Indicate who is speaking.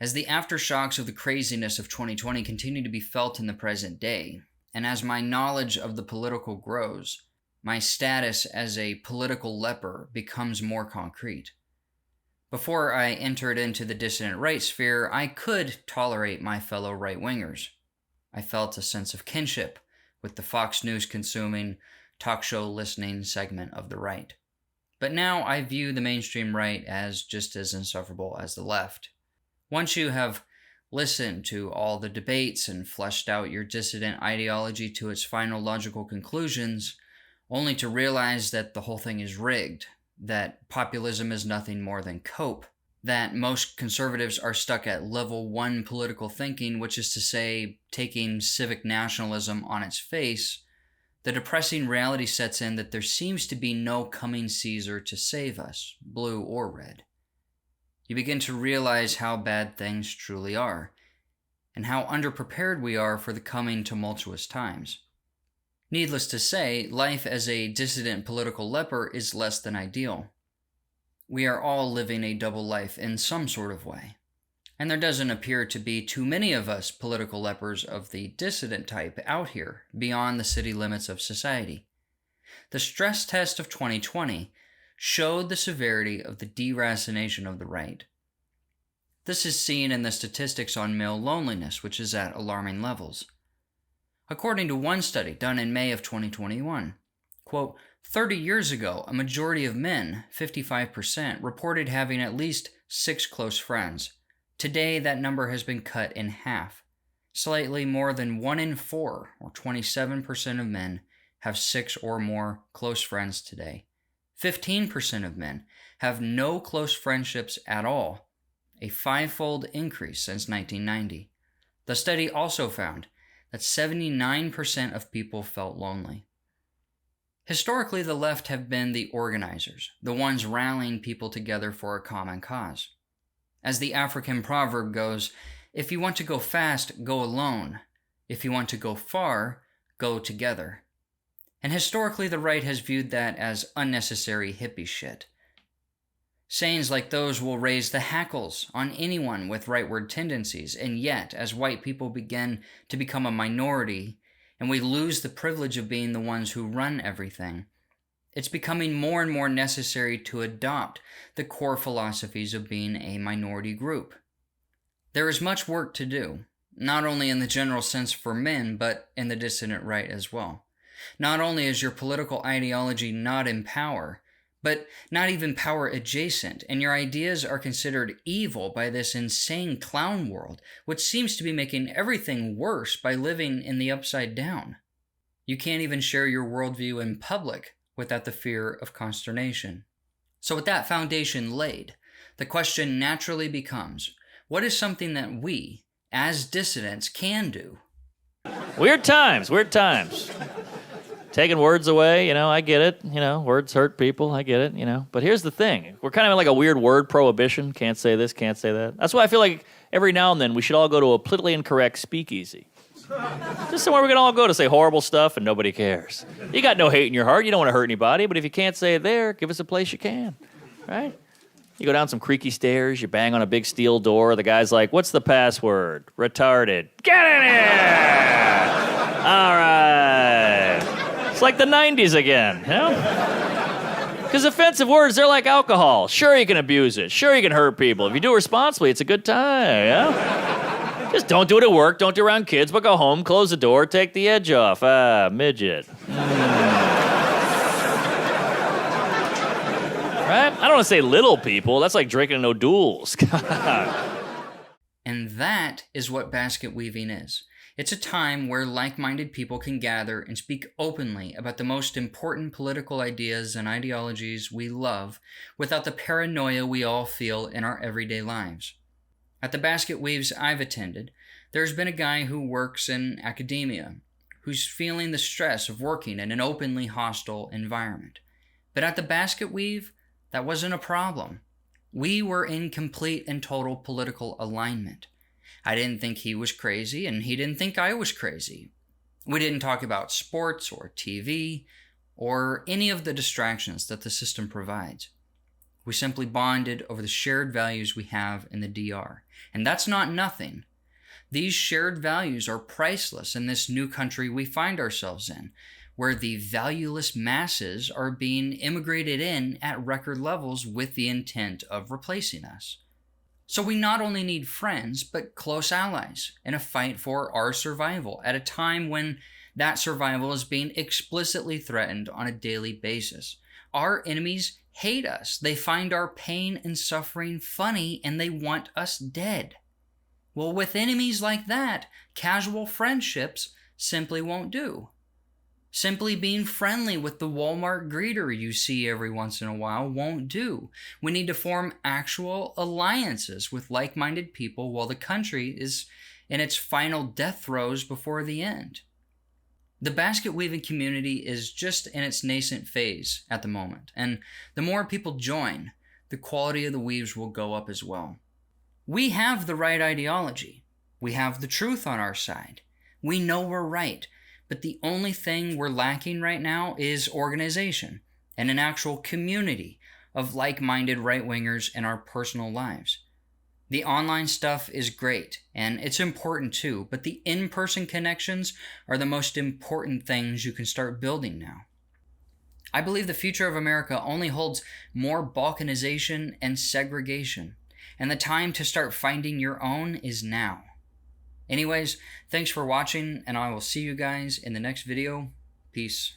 Speaker 1: As the aftershocks of the craziness of 2020 continue to be felt in the present day, and as my knowledge of the political grows, my status as a political leper becomes more concrete. Before I entered into the dissident right sphere, I could tolerate my fellow right-wingers. I felt a sense of kinship with the Fox News consuming, talk show listening segment of the right. But now I view the mainstream right as just as insufferable as the left. Once you have listened to all the debates and fleshed out your dissident ideology to its final logical conclusions, only to realize that the whole thing is rigged, that populism is nothing more than cope, that most conservatives are stuck at level 1 political thinking, which is to say, taking civic nationalism on its face, the depressing reality sets in that there seems to be no coming Caesar to save us, blue or red. You begin to realize how bad things truly are, and how underprepared we are for the coming tumultuous times. Needless to say, life as a dissident political leper is less than ideal. We are all living a double life in some sort of way, and there doesn't appear to be too many of us political lepers of the dissident type out here beyond the city limits of society. The stress test of 2020 showed the severity of the deracination of the right. This is seen in the statistics on male loneliness, which is at alarming levels. According to one study done in May of 2021, quote, 30 years ago, a majority of men, 55%, reported having at least 6 close friends. Today, that number has been cut in half. Slightly more than 1 in 4, or 27% of men, have 6 or more close friends today. 15% of men have no close friendships at all, a 5-fold increase since 1990. The study also found that 79% of people felt lonely. Historically, the left have been the organizers, the ones rallying people together for a common cause. As the African proverb goes, if you want to go fast, go alone. If you want to go far, go together. And historically, the right has viewed that as unnecessary hippie shit. Sayings like those will raise the hackles on anyone with rightward tendencies, and yet, as white people begin to become a minority, and we lose the privilege of being the ones who run everything, it's becoming more and more necessary to adopt the core philosophies of being a minority group. There is much work to do, not only in the general sense for men, but in the dissident right as well. Not only is your political ideology not in power, but not even power adjacent, and your ideas are considered evil by this insane clown world, which seems to be making everything worse by living in the upside down. You can't even share your worldview in public without the fear of consternation. So with that foundation laid, the question naturally becomes, what is something that we, as dissidents, can do?
Speaker 2: Weird times. Taking words away, I get it. Words hurt people, I get it, But here's the thing. We're kind of like a weird word prohibition. Can't say this, can't say that. That's why I feel like every now and then we should all go to a politically incorrect speakeasy. Just somewhere we can all go to say horrible stuff and nobody cares. You got no hate in your heart. You don't want to hurt anybody. But if you can't say it there, give us a place you can, right? You go down some creaky stairs. You bang on a big steel door. The guy's like, what's the password? Retarded. Get in here! All right. It's like the 90s again, Because offensive words, they're like alcohol. Sure, you can abuse it. Sure, you can hurt people. If you do it responsibly, it's a good time, Just don't do it at work. Don't do it around kids, but go home, close the door, take the edge off. Midget. Right? I don't want to say little people. That's like drinking no duels.
Speaker 1: And that is what basket weaving is. It's a time where like-minded people can gather and speak openly about the most important political ideas and ideologies we love without the paranoia we all feel in our everyday lives. At the basket weaves I've attended, there's been a guy who works in academia, who's feeling the stress of working in an openly hostile environment. But at the basket weave, that wasn't a problem. We were in complete and total political alignment. I didn't think he was crazy, and he didn't think I was crazy. We didn't talk about sports or TV or any of the distractions that the system provides. We simply bonded over the shared values we have in the DR. And that's not nothing. These shared values are priceless in this new country we find ourselves in, where the valueless masses are being immigrated in at record levels with the intent of replacing us. So we not only need friends, but close allies in a fight for our survival at a time when that survival is being explicitly threatened on a daily basis. Our enemies hate us. They find our pain and suffering funny, and they want us dead. Well, with enemies like that, casual friendships simply won't do. Simply being friendly with the Walmart greeter you see every once in a while won't do. We need to form actual alliances with like-minded people while the country is in its final death throes before the end. The basket weaving community is just in its nascent phase at the moment, and the more people join, the quality of the weaves will go up as well. We have the right ideology. We have the truth on our side. We know we're right. But the only thing we're lacking right now is organization and an actual community of like-minded right-wingers in our personal lives. The online stuff is great, and it's important too, but the in-person connections are the most important things you can start building now. I believe the future of America only holds more balkanization and segregation, and the time to start finding your own is now. Anyways, thanks for watching, and I will see you guys in the next video. Peace.